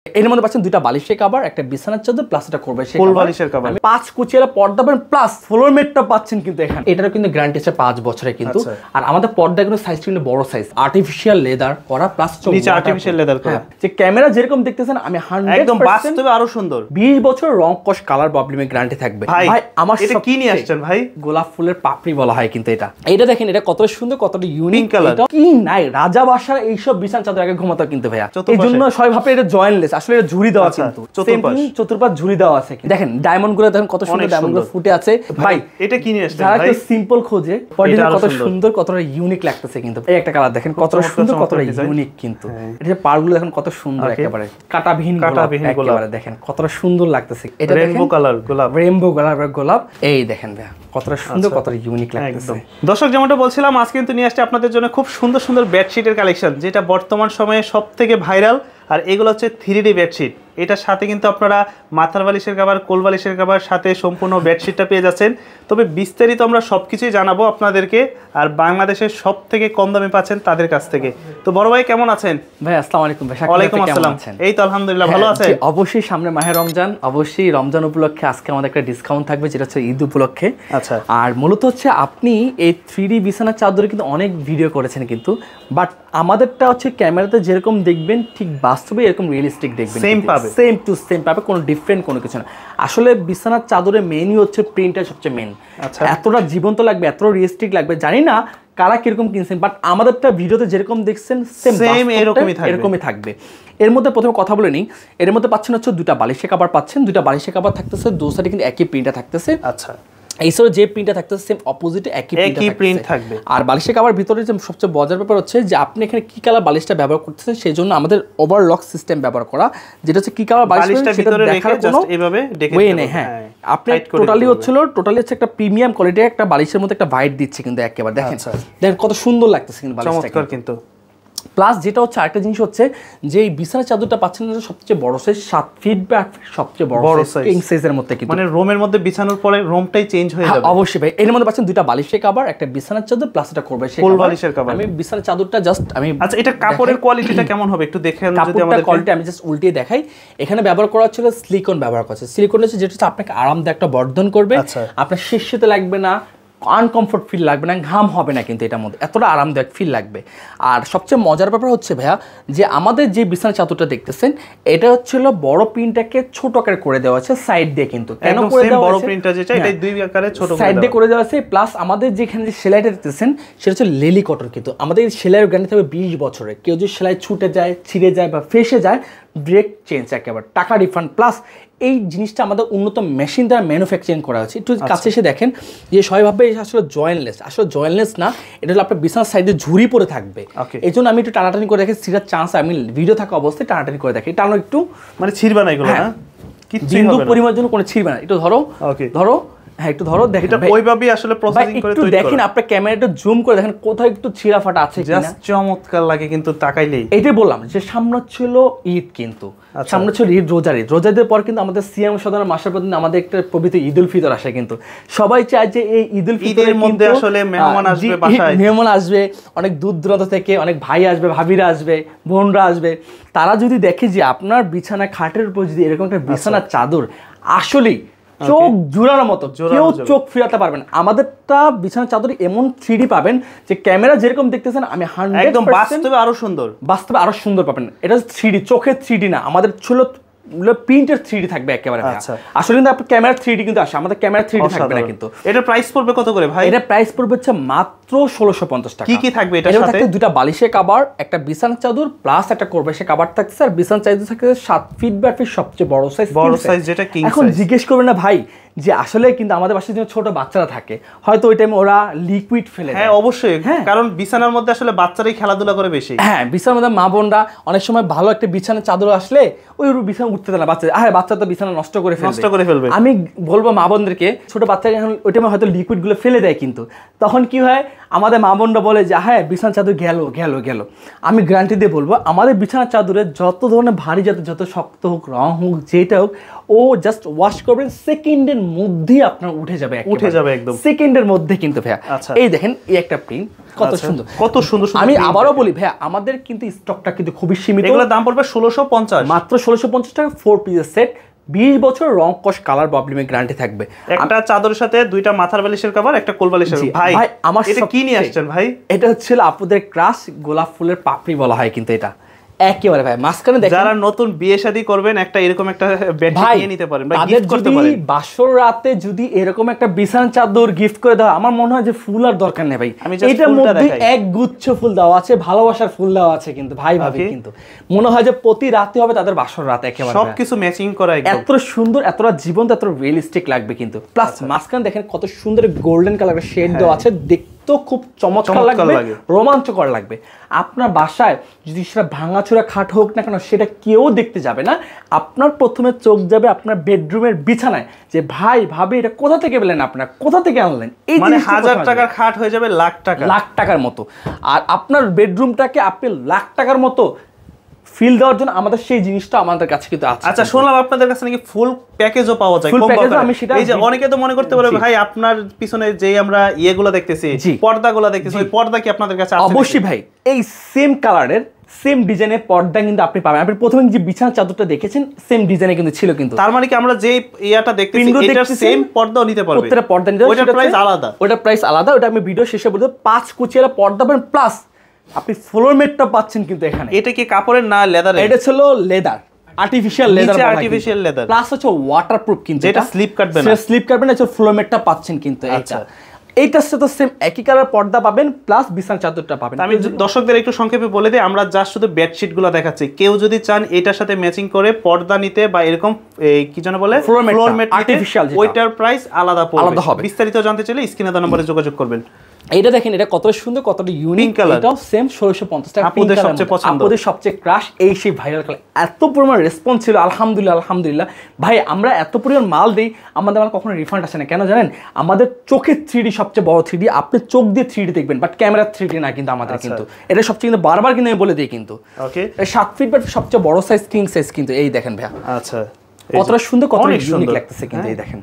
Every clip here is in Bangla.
এর মধ্যে পাচ্ছেন দুইটা বালিশের কভার, একটা বিছানার চাদর প্লাস এটা করবে সেই ফুল বালিশের কভার। 5 কুচিয়ালা পর্দা পাবেন প্লাস ফ্লোর ম্যাটটা পাচ্ছেন কিন্তু এখানে। এটারও কিন্তু গ্যারান্টি আছে 5 বছরের কিন্তু। আর আমাদের পর্দাগুলো সাইজ কিন্তু বড় সাইজ, আর্টিফিশিয়াল লেদার করা প্লাস নিচে আর্টিফিশিয়াল লেদার করা। যে ক্যামেরা যেরকম দেখতেছেন আমি 100% একদম বাস্তবে আরো সুন্দর। 20 বছর রং কস কালার প্রবলেমে গ্যারান্টি থাকবে। ভাই আমার এটা কি নিয়ে আসছেন ভাই? গোলাপ ফুলের পাপড়ি বলা হয় কিন্তু এটা। এটা দেখেন এটা কত সুন্দর, কতটা ইউনিক কালার। কি নাই রাজা বাসার এইসব বিছানা চাদর আগে ঘুমাতো কিন্তু ভাইয়া। এইজন্য সবাই ভাবে এটা জয়েন্টলেস, আসলে এটা ঝুরি দেওয়া কিন্তু চতুর্পাশ ঝুরি দেওয়া আছে। দেখেন ডায়মন্ড গুলো দেখেন কত সুন্দর ডায়মন্ড গুলো ফুটে আছে। ভাই এটা কি নিয়ে আসছেন যারা ভাই? একটু সিম্পল খোঁজে কত সুন্দর, কতটা ইউনিক লাগতেছে কিন্তু। এই একটা কালার দেখেন কতটা সুন্দর, কতটা ইউনিক কিন্তু। এটা যে পাড়গুলো দেখেন কত সুন্দর, একেবারে কাটাবিহীন গোলাপ, একেবারে দেখেন কতটা সুন্দর লাগতেছে। এটা রেইনবো কালার গোলাপ, রেইনবো কালারের গোলাপ। এই দেখেন ভাই কতটা সুন্দর, কতটা ইউনিক লাগতেছে। দর্শক যেমনটা বলছিলাম আজকে কিন্তু নিয়ে আসছে আপনাদের জন্য খুব সুন্দর সুন্দর বেডশিটের কালেকশন, যেটা বর্তমান সময়ে সবথেকে ভাইরাল। আর এগুলো হচ্ছে 3D বেডশিট। এটার সাথে কিন্তু আপনারা মাথার বালিশের কভার, কোল বালিশের কভার, সাথে সম্পূর্ণ বেডশিটটা পেয়ে যাচ্ছেন। তবে বিস্তারিত আমরা সব কিছুই জানাবো আপনাদেরকে। আর বাংলাদেশের সব থেকে কম দামে পাচ্ছেন তাদের কাছ থেকে। তো বড় ভাই কেমন আছেন? ভাই আসসালামু আলাইকুম ভাই। ওয়ালাইকুম আসসালাম। এই তো আলহামদুলিল্লাহ ভালো আছেন। অবশ্যই সামনে মাহে রমজান, অবশ্যই রমজান উপলক্ষে আজকে আমাদের একটা ডিসকাউন্ট থাকবে, যেটা হচ্ছে ঈদ উপলক্ষে। আচ্ছা। আর মূলত হচ্ছে আপনি এই 3D বিছানার চাদরে কিন্তু অনেক ভিডিও করেছেন কিন্তু, বাট আমাদেরটা হচ্ছে ক্যামেরাতে যেরকম দেখবেন ঠিক বাস্তবে এরকম রিয়েলিস্টিক দেখবেন, সেম পাবে, সেম টু সেম পাবে, কোনো ডিফারেন্ট কোনো কিছু না। আসলে বিছানার চাদরে মেইনই হচ্ছে প্রিন্টটা সবচেয়ে মেইন। আচ্ছা। এতটা জীবন্ত লাগবে, এত রিয়েলিস্টিক লাগবে, জানি না কারা কিরকম কিনছেন, বাট আমাদেরটা ভিডিওতে যেরকম দেখছেন সেম এরকমই থাকবে। এর মধ্যে প্রথমে কথা বলে নিই, এর মধ্যে পাচ্ছেন হচ্ছে দুটা বালিশের কভার পাচ্ছেন, দুটা বালিশের কভার থাকতেছে, দু সাইডে কিন্তু একই প্রিন্টটা থাকতেছে। আচ্ছা। এই সব যে প্রিন্টটা থাকতেছে সেম অপোজিটে একই প্রিন্ট থাকবে। আর বালিশের কভার ভিতরে যে সবচেয়ে মজার ব্যাপার হচ্ছে যে আপনি এখানে কি কালার বালিশটা ব্যবহার করতেছেন, সেই জন্য আমাদের ওভারলক সিস্টেম ব্যবহার করা, যেটা হচ্ছে কি কালার বালিশটা ভিতরে দেখার কোনো এইভাবে দেখে নেই। হ্যাঁ, আপনি টোটালি হচ্ছে একটা প্রিমিয়াম কোয়ালিটির একটা বালিশের মধ্যে একটা ভাইট দিচ্ছে কিন্তু একেবারে। দেখেন কত সুন্দর লাগতেছে কিন্তু বালিশটা, চমৎকার কিন্তু। প্লাস যেটা হচ্ছে আরেকটা জিনিস হচ্ছে যে এই বিছানার চাদরটা পাচ্ছেন সবচেয়ে বড় সাইজ, 7 ফিট বা সবচেয়ে বড় সাইজ, কিং সাইজের মধ্যে কিন্তু। মানে রুমের মধ্যে বিছানোর পরে রুমটাই চেঞ্জ হয়ে যাবে। অবশ্যই ভাই। এর মধ্যে পাচ্ছেন দুটো বালিশের কভার, একটা বিছানার চাদর প্লাস এটা করবে সেই ফুল বালিশের কভার। আমি বিছানার চাদরটা জাস্ট আচ্ছা, এটা কাপড়ের কোয়ালিটিটা কেমন হবে একটু দেখেন যদি আমাদের। কোয়ালিটি আমি জাস্ট উল্টিয়ে দেখাই। এখানে ব্যবহার করা হচ্ছে সিলিকন ব্যবহার করা হচ্ছে। সিলিকন হচ্ছে যেটা আপনাকে আরামদায়ক একটা বর্ধন করবে, আপনার শীর্ষতে লাগবে না, আনকমফোর্ট ফিল লাগবে না, ঘাম হবে না কিন্তু এটার মধ্যে, এতটা আরামদায়ক ফিল লাগবে। আর সবচেয়ে মজার ব্যাপার হচ্ছে ভাইয়া যে আমাদের যে বিছানা চাদরটা দেখতেছেন এটা হচ্ছিল বড় প্রিন্টটাকে ছোট আকারে করে দেওয়া আছে সাইড দিয়ে কিন্তু। কেন করে দেওয়া আছে? বড় প্রিন্টটা যেটা এটা দুই আকারে ছোট সাইড দিয়ে করে দেওয়া আছে। প্লাস আমাদের যেখানে যে সেলাইটা দেখতেছেন সেটা হচ্ছে লেলি কটন কিন্তু। আমাদের এই সেলাইয়ের গ্যারান্টি থাকবে 20 বছরের। কেউ যদি সেলাই ছুটে যায়, ছিঁড়ে যায় বা ফেসে যায়, ডিরেক্ট চেঞ্জ, একেবারে টাকা রিফান্ড। প্লাস এই জিনিসটা আমাদের উন্নত মেশিন দ্বারা ম্যানুফ্যাকচারিং করা হচ্ছে। একটু কাছে এসে দেখেন যে সবাই ভাববে আসলে জয়েন্টলেস, আসলে জয়েন্টলেস না, এটা হলো আপনার বিছানার সাইডে ঝুরি পরে থাকবে। এই জন্য আমি একটু টানাটানি করে দেখি, ছিঁড়ার চান্স আমি ভিডিও থাকা অবস্থায় টানাটানি করে দেখি। টানো একটু মানে ছিঁড়বে না এগুলো, না বিন্দু পরিমাণ জন্য কোনো ছিঁড়বে না। একটু ধরো হ্যাঁ একটু ধরো, দেখেন ওইভাবেই আসলে প্রসেসিং করে একটু দেখেন, আপনার ক্যামেরাটা জুম করে দেখেন কোথাও একটু ছিঁড়া ফাটা আছে কিনা। জাস্ট চমৎকার লাগে কিন্তু তাকাইলেই। এইটাই বললাম যে সামনে ছিল ঈদ কিন্তু, সামনে ছিল ঈদ, রোজাদের পর কিন্তু আমাদের সিয়াম সাধারণ মাসের পর আমাদের একটা পবিত্র ঈদ উল ফিতর আসে কিন্তু। সবাই চায় যে এই ঈদ উল ফিতরের মধ্যে আসলে মেহমান আসবে, বাসায় মেহমান আসবে, অনেক দূর দূরান্ত থেকে অনেক ভাই আসবে, ভাবিরা আসবে, বোনরা আসবে। তারা যদি দেখে যে আপনার বিছানা খাটের উপর যদি এরকম একটা বিছানার চাদর, আসলেই চোখ জুড়ানোর মতো, কেউ চোখ ফিরাতে পারবেন। আমাদেরটা বিছানার চাদর এমন 3D পাবেন যে ক্যামেরা যেরকম দেখতেছেন আমি 100% বাস্তবে আরো সুন্দর পাবেন। এটা 3D, চোখের 3D না, আমাদের ছিল প্রিন্টের 3D থাকবে একেবারে। আসলে কিন্তু আপনার ক্যামেরা 3D কিন্তু আসে, আমাদের ক্যামেরা 3D থাকবে না কিন্তু। এটা প্রাইস পড়বে কত করে ভাই? এটা প্রাইস পড়বে হচ্ছে মাত্র 1650 টাকা। কি থাকবে এটার সাথে? থাকবে দুটো বালিশের কভার, একটা বিছানার চাদর প্লাস একটা করবেশের কভার থাকছে। আর বিছানার চাদর থাকছে 7 ফিট বাই ফিট সবচেয়ে বড় সাইজ, যেটা কিং সাইজ। এখন জিজ্ঞেস করবেন না ভাই যে আসলে কিন্তু আমাদের বাসায় যে ছোট বাচ্চারা থাকে হয়তো ওই টাইমে ওরা লিকুইড ফেলে। হ্যাঁ অবশ্যই, কারণ বিছানার মধ্যে আসলে বাচ্চারাই খেলাধুলা করে বেশি। হ্যাঁ, বিছানার মধ্যে মা বোনরা অনেক সময় ভালো একটা বিছানার চাদর আসলে ওই বিছানা উঠতে দেয় না, বাচ্চা তো বিছানা নষ্ট করে ফেলবে। আমি বলবো মা বোনদেরকে, ছোট বাচ্চাকে এখন ওই টাইমে হয়তো লিকুইড গুলো ফেলে দেয় কিন্তু, তখন কি হয় আমাদের মা বোনরা বলে যে হ্যাঁ বিছানার চাদর গেল। আমি গ্যারান্টি দিয়ে বলবো আমাদের বিছানার চাদরে যত ধরনের ভারী যত শক্ত হোক, রং হোক, যেটা হোক, ও জাস্ট ওয়াশ করবেন, সেকেন্ডের মধ্যেই আপনার উঠে যাবে একদম সেকেন্ডের মধ্যে কিন্তু ভাইয়া। এই দেখেন এই একটা প্রিন্ট কত সুন্দর, কত সুন্দর। আমি আবারও বলি ভাইয়া, আমাদের কিন্তু স্টকটা কিন্তু খুবই সীমিত। এগুলোর দাম পড়বে 1650, মাত্র 1650 টাকা, 4 পিসের সেট, 20 বছর রং কস কালার প্রবলেমের গ্যারান্টি থাকবে। একটা চাদরের সাথে দুইটা মাথার বালিশের কভার, একটা কোল বালিশের। ভাই আমার এটা কি নিয়ে আসছেন ভাই? এটা হচ্ছে আপনাদের ক্রাশ গোলাপ ফুলের পাপড়ি বলা হয় কিন্তু এটা একেবারে ভাই মাঝখানে দেখেন, যারা নতুন বিয়ে শাদী করবেন একটা এরকম একটা বেডশিট নিয়ে নিতে পারেন, ভাই গিফট করতে পারেন। বাসর রাতে যদি এরকম একটা বিছানা চাদর গিফট করে দেওয়া, আমার মনে হয় যে ফুল আর দরকার নেই ভাই। এটার মধ্যে এক গুচ্ছ ফুল দেওয়া আছে, ভালোবাসার ফুল দেওয়া আছে কিন্তু ভাই ভাবি, কিন্তু মনে হয় যে প্রতি রাতে হবে তাদের বাসর রাত, একেবারে সবকিছু ম্যাচিং করা, এত সুন্দর, এতটা জীবন্ত, এত রিয়েলিস্টিক লাগবে কিন্তু। প্লাস মাঝখানে দেখেন কত সুন্দর গোল্ডেন কালারের শেড দেওয়া আছে, তো খুব চমৎকার লাগবে, রোমাঞ্চকর লাগবে। আপনার বাসায় যদি সেটা ভাঙাচোরা খাট হোক না কেন, সেটা কেউ দেখতে যাবে না, আপনার প্রথমে চোখ যাবে আপনার বেডরুমের বিছানায়, যে ভাই ভাবি এটা কোথা থেকে পেলেন, আপনার কোথা থেকে আনলেন। এই মানে 1000 টাকার খাট হয়ে যাবে লাখ টাকার মতো, আর আপনার বেডরুমটাকে আপনি লাখ টাকার মতো ফিল দেওয়ার জন্য আমাদের সেই জিনিসটা আমাদের কাছে কিন্তু আছে। আচ্ছা, শুনলাম আপনাদের কাছে নাকি ফুল প্যাকেজও পাওয়া যায়। এই যে অনেকে তো মনে করতে পারে ভাই আপনার পিছনে যে আমরা ইয়েগুলো দেখতেছি, পর্দাগুলো দেখতেছি, ওই পর্দা কি আপনাদের কাছে আছে? অবশ্যই ভাই, এই সেম কালারের সেম ডিজাইনের পর্দা কিন্তু আপনি পাবেন। আপনি প্রথমে যে বিছানার চাদরটা দেখেছেন সেম ডিজাইনে কিন্তু ছিল, কিন্তু তার মানে কি আমরা যে ইয়াটা দেখতেছি এটার সেম পর্দাও নিতে পারবে? প্রত্যেকটা পর্দা নিতে পারবে, ওটার প্রাইস আলাদা। ওটা আমি ভিডিও শেষে বলবো। 5 কুচিয়ালা পর্দা পাবেন, প্লাস আপনি ফ্লোর ম্যাটটা পাচ্ছেন কিন্তু এখানে। এটা কি কাপড়ের না লেদার? এটা ছিল লেদার, আর্টিফিশিয়াল লেদার, প্লাস হচ্ছে ওয়াটারপ্রুফ কিন্তু, যেটা স্লিপ কাটবে না, স্লিপ কাটবে না। ফ্লোর ম্যাটটা পাচ্ছেন কিন্তু এইটার সাথে সেম একই কালার পর্দা পাবেন, প্লাস বিছানার চাদরটা পাবেন। আমি দর্শকদের একটু সংক্ষেপে বলে দিই, আমরা জাস্ট শুধু বেডশিট গুলো দেখাচ্ছি। কেউ যদি চান এটার সাথে ম্যাচিং করে পর্দা নিতে বা এরকম কি যেন বলে ফ্লোর ম্যাট আর্টিফিশিয়াল, ওইটার প্রাইস আলাদা পড়বে। বিস্তারিত জানতে চাইলে স্ক্রিনে দেওয়া নম্বরে যোগাযোগ করবেন। এইটা দেখেন, এটা কত সুন্দর, কতটা ইউনিক কালার। এটাও সেম 1650 টাকা। আপনাদের সবচেয়ে পছন্দ, আপনাদের সবচেয়ে ক্রাশ এই সেই ভাইরাল কালার। এত পরিমাণ রেসপন্স ছিল, আলহামদুলিল্লাহ ভাই। আমরা এত পরিমাণ মাল দেই, আমাদের মাল কখনো রিফান্ড আসে না। কেন জানেন? আমাদের চোখের 3D সবচেয়ে বড় 3D। আপনি চোখ দিয়ে 3D দেখবেন, বাট ক্যামেরা 3D না কিন্তু আমাদের, কিন্তু এটা সবচেয়ে কিন্তু বারবার কিন্তু আমি বলে দিই কিন্তু। ওকে, 7 ফিট বাট সবচেয়ে বড় সাইজ, কিং সাইজ কিন্তু। এই দেখেন ভাই, আচ্ছা কতটা সুন্দর, কতটা ইউনিক লাগতেছে কিন্তু। এই দেখেন,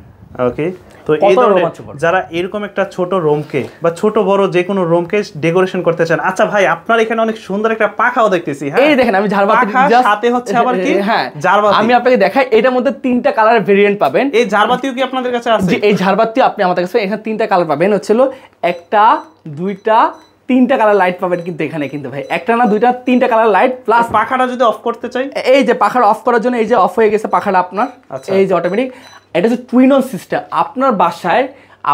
ওকে। তো এই ধরনের যারা এরকম একটা ছোট রুমকে বা ছোট বড় যে কোনো রুমকে ডেকোরেশন করতে চান। আচ্ছা ভাই, আপনার এখানে অনেক সুন্দর একটা পাখাও দেখতেছি। হ্যাঁ, এই দেখেন, আমি ঝাড়বাতি সাথে হচ্ছে আবার কি, হ্যাঁ ঝাড়বাতি আমি আপনাকে দেখাই। এটার মধ্যে 3টা কালার ভেরিয়েন্ট পাবেন। এই ঝাড়বাতিও কি আপনাদের কাছে আছে? এই ঝাড়বাতি আপনি আমাদের কাছে, এখানে 3টা কালার পাবেন। হচ্ছিল 1টা 2টা 3টা কালার লাইট পাবেন কিন্তু এখানে, কিন্তু ভাই 1টা না 2টা 3টা কালার লাইট, প্লাস পাখাটা যদি অফ করতে চাই, এই যে পাখাটা অফ করার জন্য এই যে অফ হয়ে গেছে পাখাটা আপনার, এই যে অটোমেটিক। এটা হচ্ছে টুইন অন সিস্টেম। আপনার বাসায়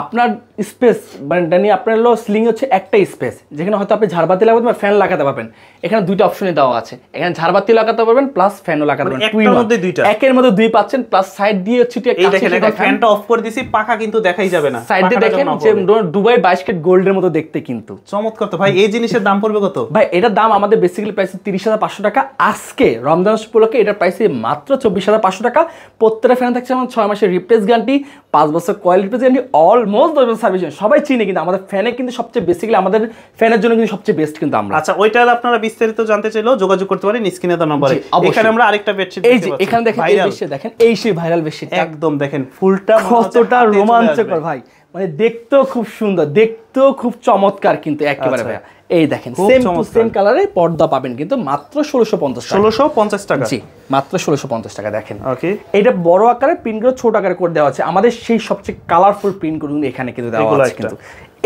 আপনার স্পেস মানে আপনার হলো সিলিং হচ্ছে একটা স্পেস, যেখানে হয়তো আপনি ঝাড়বাতি লাগাতে বা ফ্যান লাগাতে পারবেন। এখানে 2টা অপশনই দেওয়া আছে, এখানে ঝাড়বাতি লাগাতে পারবেন প্লাস ফ্যানও লাগাতে পারবেন। একের মধ্যে 2টা, একের মধ্যে 2 পাচ্ছেন, প্লাস সাইড দিয়ে হচ্ছে এই দেখেন, এটা ফ্যানটা অফ করে দিছি, পাখা কিন্তু দেখাই যাবে না। সাইড দিয়ে দেখেন যে দুবাই 22 ক্যারেট গোল্ডের মতো দেখতে কিন্তু চমৎকার। তো ভাই এই জিনিসের দাম পড়বে কত? ভাই এটার দাম আমাদের বেসিক্যালি প্রাইস 30,500 টাকা। আজকে রমজান উপলক্ষে এটার প্রাইস মাত্র 24,500 টাকা। প্রত্যেকটা ফ্যান থাকছে আমার 6 মাসের রিপ্লেস গ্যারান্টি, 5 বছর কয়েল রিপ্লেস গ্যারান্টি, অলমোস্ট 10 বছর সার্ভিস। সবাই চিনে কিন্তু আমাদের ফ্যানে কিন্তু সবচেয়ে বেসিক্যালি আমাদের ফ্যানের জন্য কিন্তু সবচেয়ে বেস্ট কিন্তু আমরা। আচ্ছা, ওইটার আপনারা বিস্তারিত জানতে চাইলেও যোগাযোগ করতে পারেন স্ক্রিনে দেওয়া নম্বরে। এখানে আমরা আরেকটা বেডশিট দেখতে পাচ্ছি। এই যে এখানে দেখেন, এই বেডশিট দেখেন, এই সেই ভাইরাল বেডশিট, একদম দেখেন ফুলটা কতটা রোমাঞ্চকর ভাই। মানে দেখতেও খুব সুন্দর, দেখতেও খুব চমৎকার কিন্তু একেবারে ভাই। এই দেখেন সেম টু সেম কালারে পর্দা পাবেন কিন্তু মাত্র 1650 টাকা। জি, মাত্র 1650 টাকা। দেখেন, ওকে, এটা বড় আকারে প্রিন্টগুলো ছোট আকারে করে দেওয়া আছে। আমাদের সেই সবচেয়ে কালারফুল প্রিন্টগুলো এখানে কিন্তু দেওয়া আছে কিন্তু।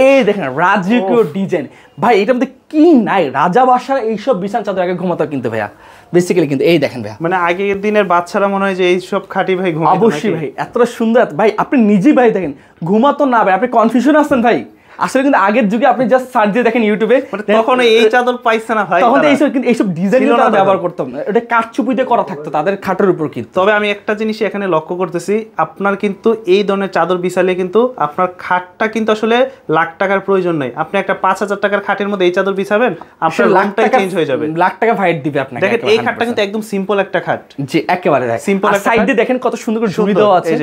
এই দেখেন রাজকীয় ডিজাইন ভাই, এটার মধ্যে কি নাই? রাজা বাসার এইসব বিছানা চাদর আগে ঘুমাতো কিন্তু ভাইয়া বেসিক্যালি কিন্তু। এই দেখেন ভাইয়া, মানে আগের দিনের বাচ্চারা মনে হয় যে এইসব খাঁটি ভাই ঘুমাতো। অবশ্যই ভাই, এতটা সুন্দর ভাই। আপনি নিজেই ভাই দেখেন ঘুমাতো না ভাই, আপনি কনফিউশন আসছেন ভাই। আসলে কিন্তু আগের যুগে আপনি জাস্ট সার্চ দিয়ে দেখেন ইউটিউবে, তখন এই চাদর পাইছে না ভাই, তখন এইসব কিন্তু এইসব ডিজাইন ব্যবহার করতাম না, এটা কাঠচুপি দিয়ে করা থাকতো তাদের খাটের উপর কিন্তু। তবে আমি একটা জিনিস এখানে লক্ষ্য করতেছি, আপনার কিন্তু এই ধরনের চাদর বিছালে কিন্তু আপনার খাটটা কিন্তু আসলে লাখ টাকার প্রয়োজন নাই। আপনি একটা 5,000 টাকার খাটের মধ্যে এই চাদর বিছাবেন, আপনার লাখটাই চেঞ্জ হয়ে যাবে, লাখ টাকা ফাইট দিবে আপনাকে। দেখেন এই খাটটা কিন্তু একদম সিম্পল একটা খাট। জি, একেবারে সিম্পল। সাইড দিয়ে দেখেন কত সুন্দর করে ঝুড়ি দেওয়া আছে,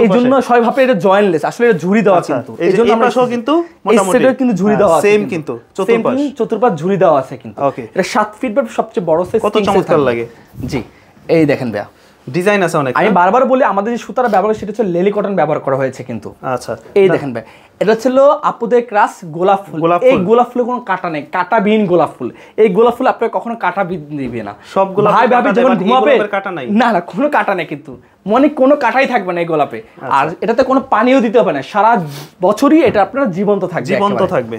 এই জন্য সবাই ভাবে এটা জয়েন্টলেস, আসলে এটা ঝুড়ি দেওয়া কিন্তু। এই জন্য আমরা সহ কিন্তু মোটামুটি কিন্তু ঝুড়ি দেওয়া আছে, সেম কিন্তু চতুর্পাশ ঝুড়ি দেওয়া আছে কিন্তু। এটা 7 ফিট বা সবচেয়ে বড় সাইজ। কত চমৎকার লাগে। জি, এই দেখেন ভাইয়া ডিজাইন আছে অনেক। আমি বারবার বলি আমাদের যে সুতাটা ব্যবহার সেটা হচ্ছে লেলি কটন ব্যবহার করা হয়েছে কিন্তু। আচ্ছা, এই দেখেন ভাই, এটা ছিল আপুদের ক্রাশ গোলাপ ফুল। এই গোলাপ ফুলে কোনো কাটা নেই, কাটাবিহীন গোলাপ ফুল। এই গোলাপ ফুল আপনাকে কখনো কাটা দিবে না। সব গোলাপ ভাই ভাবি যখন ঘুমাবে কাটা নাই, না না কোনো কাটা নেই কিন্তু, মানে কোনো কাটাই থাকবে না এই গোলাপে। আর এটাতে কোনো পানিও দিতে হবে না, সারা বছরই এটা আপনার জীবন্ত থাকবে।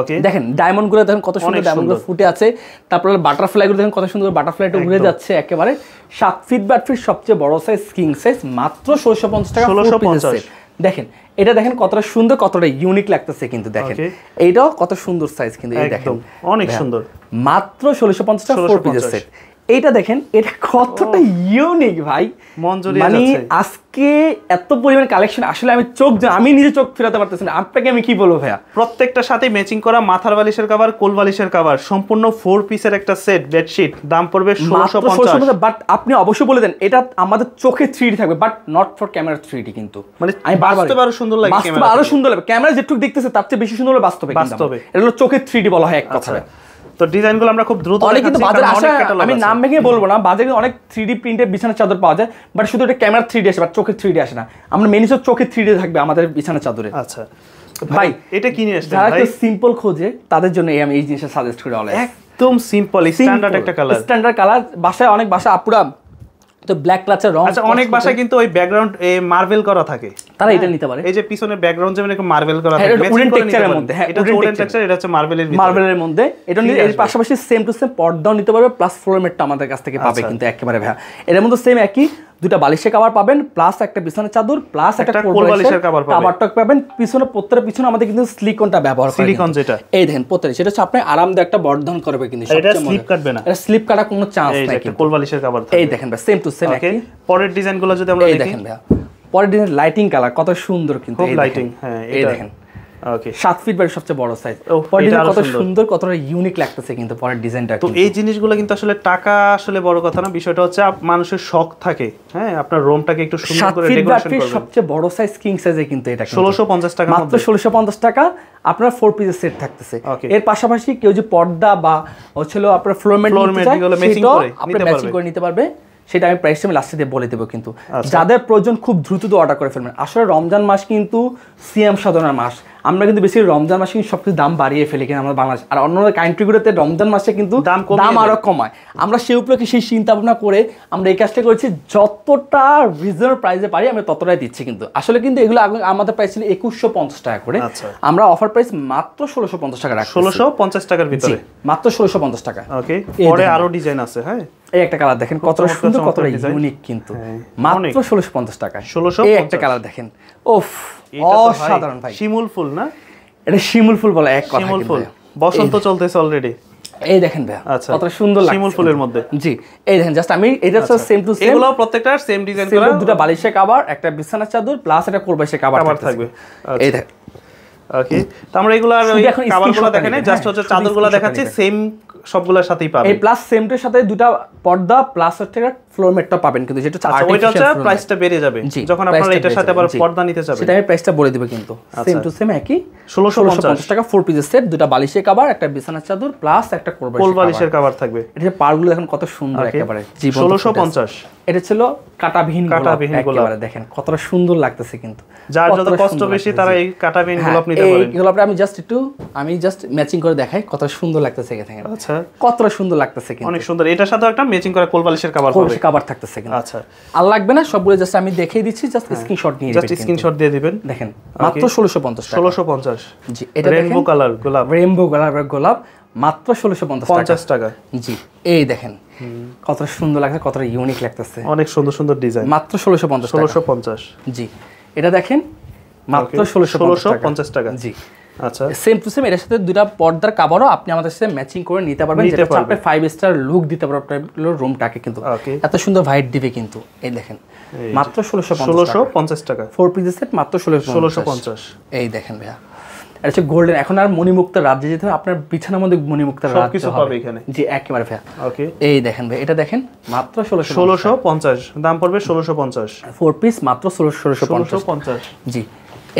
ওকে, দেখেন ডায়মন্ড গুলো দেখেন কত সুন্দর ডায়মন্ড গুলো ফুটে আছে। তারপরে বাটারফ্লাই গুলো দেখেন কত সুন্দর বাটারফ্লাইটা উড়ে যাচ্ছে একেবারে। 7 ফিট বাই 8 ফিট সবচেয়ে বড় সাইজ কিং সাইজ, মাত্র 1650 টাকা। 1650। দেখেন এটা দেখেন কতটা সুন্দর, কতটা ইউনিক লাগতেছে কিন্তু। দেখেন এইটাও কত সুন্দর সাইজ কিন্তু, এই দেখেন অনেক সুন্দর, মাত্র 1650 টাকা 4 পিসের সেট। এইটা দেখেন এটা কতটা ইউনিক ভাই, মন জড়িয়ে মানে যাচ্ছে। আজকে এত পরিমাণ কালেকশন আসলে আমি নিজে চোখ ফেরাতে পারতেছি না। আপনাকে আমি কি বলবো ভাইয়া, প্রত্যেকটার সাথে ম্যাচিং করা মাথার বালিশের কভার, কোল বালিশের কভার, সম্পূর্ণ 4 পিসের একটা সেট বেডশিট, দাম পড়বে 1650। বাট আপনি অবশ্যই বলে দেন এটা আমাদের চোখে 3D থাকবে, but not for camera 3D কিন্তু। মানে আমি বাস্তবে আরো সুন্দর লাগে, বাস্তবে আরো সুন্দর লাগে, ক্যামেরা যেটুকু দেখতেছে তার চেয়ে বেশি সুন্দর হবে বাস্তবে। এটা হলো চোখে 3D বলা হয় এক কথায়। তো ডিজাইনগুলো আমরা খুব দ্রুত অনেক কিন্তু বাজারে আসে, আমি নাম ভেঙে বলবো না, বাজারে অনেক 3D প্রিন্টের বিছানার চাদর পাওয়া যায়, বাট শুধু এটা ক্যামেরা 3D আসে, বাট চোখে 3D আসে না। আমরা মেনি সব চোখে 3D থাকবে আমাদের বিছানার চাদরে। আচ্ছা ভাই, এটা কি নিয়ে আসছেন ভাই? যারা সিম্পল খোঁজে তাদের জন্য আমি এই জিনিসটা সাজেস্ট করি। একদম সিম্পল স্ট্যান্ডার্ড একটা কালার, স্ট্যান্ডার্ড কালার। বাসায় অনেক বাসা আপুরা তো ব্ল্যাক ক্লাচের রং। আচ্ছা, অনেক বাসায় কিন্তু ওই ব্যাকগ্রাউন্ড মার্বেল করা থাকে, তারা এটা নিতে পারে। এই যে পিছনের ব্যাকগ্রাউন্ড যেমন একটু মার্বেল করা থাকে, উডেন টেক্সচারের মধ্যে। হ্যাঁ, এটা উডেন টেক্সচার, এটা হচ্ছে মার্বেলের মধ্যে। এটা এর পাশাপাশি সেম টু সেম পর্দাও নিতে পারবে, প্লাস ফ্লোর ম্যাটটা আমাদের কাছ থেকে পাবে কিন্তু একেবারে ভাই। এর মধ্যে সেম একই দুটা বালিশের কভার পাবেন, প্লাস একটা বিছানার চাদর, প্লাস একটা কোল বালিশের কভারটা পাবেন। পিছনে প্রত্যেকটা পিছনে আমাদের কিন্তু সিলিকনটা ব্যবহার করা, সিলিকন যেটা এই দেখেন প্রত্যেকটা সেটা হচ্ছে আপনি আরামদায়ক একটা বর্ধন করবে কিন্তু। এটা স্লিপ কাটবে না, এটা স্লিপ কাটার কোনো চান্স নাই কিন্তু। কোল বালিশের কভার থাকবে, এই দেখেন ভাই সেম টু সেম একই। পরের ডিজাইনগুলো যদি আমরা দেখি, দেখেন ভাই পরের ডিজাইন লাইটিং কালার কত সুন্দর কিন্তু, এই লাইটিং। হ্যাঁ, এই দেখেন ওকে 7 ফিট বাই সবচেয়ে বড় সাইজ। পরের ডিজাইন কত সুন্দর, কতটা ইউনিক লাগতেছে কিন্তু পরের ডিজাইনটা। তো এই জিনিসগুলো কিন্তু আসলে টাকা আসলে বড় কথা না, বিষয়টা হচ্ছে মানুষের শখ থাকে। হ্যাঁ, আপনার রুমটাকে একটু সুন্দর করে ডেকোরেশন করবেন। সবচেয়ে বড় সাইজ কিং সাইজে কিন্তু এটা 1650 টাকা, মাত্র 1650 টাকা আপনার 4 পিসের সেট থাকতেছে। এর পাশাপাশি কেউ যে পর্দা বা হচ্ছিল আপনার ফ্লোর ম্যাট গুলো ম্যাচিং করে নিতে পারবে, সেটা আমি প্রাইসটা আমি লাস্টে দিয়ে বলে দেবো কিন্তু। যাদের প্রয়োজন খুব দ্রুত অর্ডার করে ফেলবেন। আসলে রমজান মাস কিন্তু সিয়াম সাধনার মাস। আমরা কিন্তু বেশি রমজান মাসে কিন্তু সবকিছু দাম বাড়িয়ে ফেলি কিন্তু আমাদের বাংলাদেশ আর অন্য কান্ট্রিগুলোতে রমজান মাসে কিন্তু দাম আরো কমায়। আমরা সেই উপলক্ষে সেই চিন্তা ভাবনা করে আমরা এই কাজটা করেছি, যতটা রিজনেবল প্রাইসে পারি আমরা ততটাই দিচ্ছি কিন্তু। আসলে কিন্তু এগুলো আমাদের প্রাইস ছিল 2150 টাকা করে, আমরা অফার প্রাইস মাত্র 1650 টাকা রাখছি। 1650 টাকার ভিতরে মাত্র 1650 টাকা। ওকে, পরে আরো ডিজাইন আছে। হ্যাঁ, এই একটা কালার দেখেন কতটা সুন্দর, কতটা ইউনিক কিন্তু, মাত্র 1650 টাকা। এই একটা কালার দেখেন, ওফ অসাধারণ ভাই। শিমুল ফুল না, এটা শিমুল ফুল বলে এক কথা। শিমুল ফুল বসন্ত চলতেছে অলরেডি। এই দেখেন ভাই কতটা সুন্দর লাগছে শিমুল ফুলের মধ্যে। জি, এই দেখেন জাস্ট আমি এটা তো সেম টু সেম, এগুলো প্রত্যেকটা সেম ডিজাইন করা, দুটো বালিশের কভার, একটা বিছানার চাদর, প্লাস একটা কোল বালিশের কভার থাকবে। এই দেখেন ওকে, তো আমরা এগুলো আর ওই কভারগুলো দেখেন না, জাস্ট হচ্ছে চাদরগুলো দেখাচ্ছি, সেম সবগুলোর সাথেই পাবেন। এই প্লাস সেমটার সাথে দুটো পর্দা প্লাস হচ্ছে ফ্লোর ম্যাটটা পাবেন কিন্তু, যেটা ওইটা হচ্ছে প্রাইসটা বেড়ে যাবে যখন আপনারা এটার সাথে আবার পর্দা নিতে যাবেন। সেটা আমি প্রাইসটা বলে দেব কিন্তু, সেম টু সেম একই 1650 টাকা 4 পিসের সেট, দুটো বালিশের কভার, একটা বিছানার চাদর, প্লাস একটা কোল বালিশের কভার থাকবে। এটা পারগুলো দেখেন কত সুন্দর একেবারে জীবন। 1650 এটা ছিল কাটাবিহীন একেবারে দেখেন কতটা সুন্দর লাগতেছে কিন্তু। যার যত কষ্ট বেশি তারা এই কাটাবিহীন গোলাপ নিতে পারেন। এই গোলাপটা আমি জাস্ট ম্যাচিং করে দেখাই কত সুন্দর লাগতেছে এখানে। আচ্ছা, কতটা সুন্দর লাগতেছে কিন্তু, অনেক সুন্দর। এটার সাথে একটা ম্যাচিং করা কোল বালিশের কভার হবে, কভার থাকতেছে কিন্তু। আচ্ছা, আর লাগবে না, সবগুলো জাস্ট আমি দেখিয়ে দিচ্ছি, জাস্ট স্ক্রিনশট নিয়ে জাস্ট স্ক্রিনশট দিয়ে দিবেন। দেখেন মাত্র 1650 টাকা। 1650 জি, এটা রেইনবো কালার গোলাপ, রেইনবো কালারের গোলাপ মাত্র 1650 টাকা। জি, এই দেখেন কতটা সুন্দর লাগছে, কতটা ইউনিক লাগতেছে, অনেক সুন্দর সুন্দর ডিজাইন। মাত্র 1650 জি, এটা দেখেন মাত্র 1650 টাকা। জি, আচ্ছা, সেম টু সেম এর সাথে দুটো পর্দার কভারও আপনি আমাদের সাথে ম্যাচিং করে নিতে পারবেন, যেটা আপনি 5 স্টার লুক দিতে পারবেন আপনার রুমটাকে কিন্তু। এত সুন্দর ভাইট দিবে কিন্তু। এই দেখেন মাত্র 1650 টাকা 4 পিসের সেট, মাত্র 1650। এই দেখেন ভাইয়া, এটা হচ্ছে গোল্ডেন। এখন আর মণিমুক্তার রাজ্যে যেতে হবে, আপনার বিছানার মধ্যে মণিমুক্তার রাজ্য কিছু পাবে এখানে। জি, একেবারে ভাইয়া। ওকে, এই দেখেন ভাই, এটা দেখেন মাত্র 1650 দাম পড়বে। 1650 4 পিস মাত্র 1650। জি,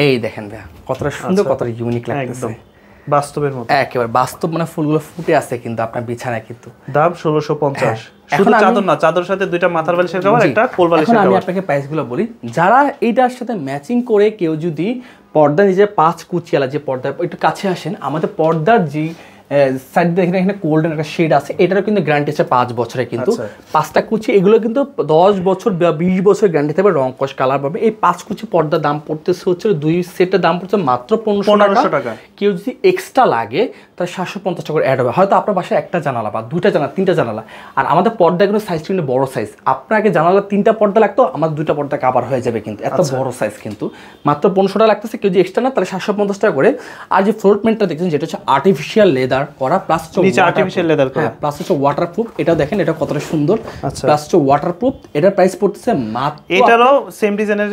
এই দেখেন ভাইয়া কতটা সুন্দর, কতটা ইউনিক লাগতেছে, বাস্তবের মতো একেবারে বাস্তব, মানে ফুলগুলো ফুটে আছে কিন্তু আপনার বিছানায় কিন্তু। দাম 1650। শুধু চাদর না, চাদর সাথে দুইটা মাথার বালিশের কভার, একটা কোল বালিশের কভার। আমি আপনাকে প্রাইসগুলো বলি। যারা এইটার সাথে ম্যাচিং করে কেউ যদি পর্দা নিজে 5 কুচিয়ালা যে পর্দা, একটু কাছে আসেন, আমাদের পর্দার যে সাইড দেখেন এখানে গোল্ডেন একটা শেড আছে, এটারও কিন্তু গ্যারান্টি আছে 5 বছরে, কিন্তু 5টা কুচি এগুলো কিন্তু 10 বছর বা 20 বছর গ্যারান্টি থাকবে, রং কস কালার পাবে। এই 5 কুচি পর্দার দাম পড়তেছে হচ্ছে 2 সেটের দাম পড়ছে মাত্র 1500 টাকা। কেউ যদি এক্সট্রা লাগে তাহলে 750 টাকা করে অ্যাড হবে। হয়তো আপনার বাসায় একটা জানালা বা 2টা জানালা 3টা জানালা, আর আমাদের পর্দাগুলো সাইজ কিন্তু বড় সাইজ, আপনাকে জানালা 3টা পর্দা লাগতো, আমার 2টা পর্দা কাভার হয়ে যাবে, কিন্তু এত বড় সাইজ কিন্তু মাত্র 1500 টাকা লাগতেছে। কেউ যদি এক্সট্রা না তাহলে 750 টাকা করে। আর যে ফ্লোর প্যান্টটা দেখছেন যেটা হচ্ছে আর্টিফিশিয়াল লেদার করা, প্লাস নিচে আর্টিফিশিয়াল লেদার করা, প্লাস হচ্ছে ওয়াটারপ্রুফ, এটা দেখেন এটা কতটা সুন্দর, প্লাস হচ্ছে ওয়াটারপ্রুফ। এটার প্রাইস পড়তেছে মাত্র, এটারও সেম ডিজাইনের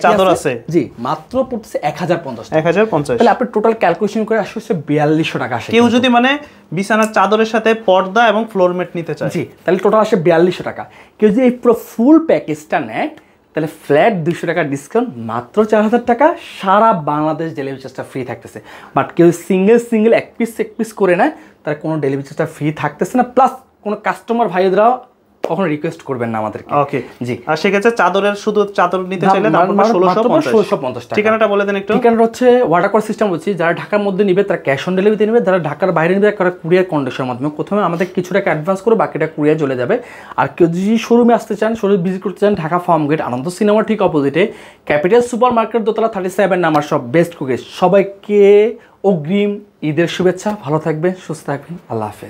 চাদর আছে, জি, মাত্র পড়তেছে 1050 1050। তাহলে আপনি টোটাল ক্যালকুলেশন করে আসছে 4200 টাকা আসে। কেউ যদি মানে বিছানার চাদরের সাথে পর্দা এবং ফ্লোর ম্যাট নিতে চায়, জি, তাহলে টোটাল আসে 4200 টাকা। কেউ যদি এই পুরো ফুল প্যাকেজটা নেয় তাহলে ফ্ল্যাট 200 টাকা ডিসকাউন্ট, মাত্র 4000 টাকা, সারা বাংলাদেশ ডেলিভারি চার্জটা ফ্রি থাকতেছে। বাট কেউ সিঙ্গেল এক পিস করে নেয় তার কোনো ডেলিভারি চার্জটা ফ্রি থাকতেছে না, প্লাস কোনো কাস্টমার ভাইয়েরাও কখনো রিকোয়েস্ট করবেন না আমাদেরকে। ওকে, জি। আর সেক্ষেত্রে চাদরের শুধু চাদর নিতে চাইলে দাম পড়বে 1650 টাকা। ঠিকানাটা বলে দেন একটু। ঠিকানাটা হচ্ছে ওয়াটার কল সিস্টেম বলছি, যারা ঢাকার মধ্যে নিবে তারা ক্যাশ অন ডেলিভারিতে নেবে, যারা ঢাকার বাইরে নেবে তারা কুরিয়ার কন্ডিশনের মাধ্যমে প্রথমে আমাদের কিছু টাকা অ্যাডভান্স করে বাকিটা কুরিয়ার চলে যাবে। আর কেউ যদি শোরুমে আসতে চান, শোরুমে ভিজিট করতে চান, ঢাকা ফার্ম গেট আনন্দ সিনেমার ঠিক অপোজিটে ক্যাপিটাল সুপার মার্কেট দোতলা 37 নাম্বার সব বেস্ট কুকেশ। সবাইকে অগ্রিম ঈদের শুভেচ্ছা, ভালো থাকবেন, সুস্থ থাকবেন, আল্লাহ হাফেজ।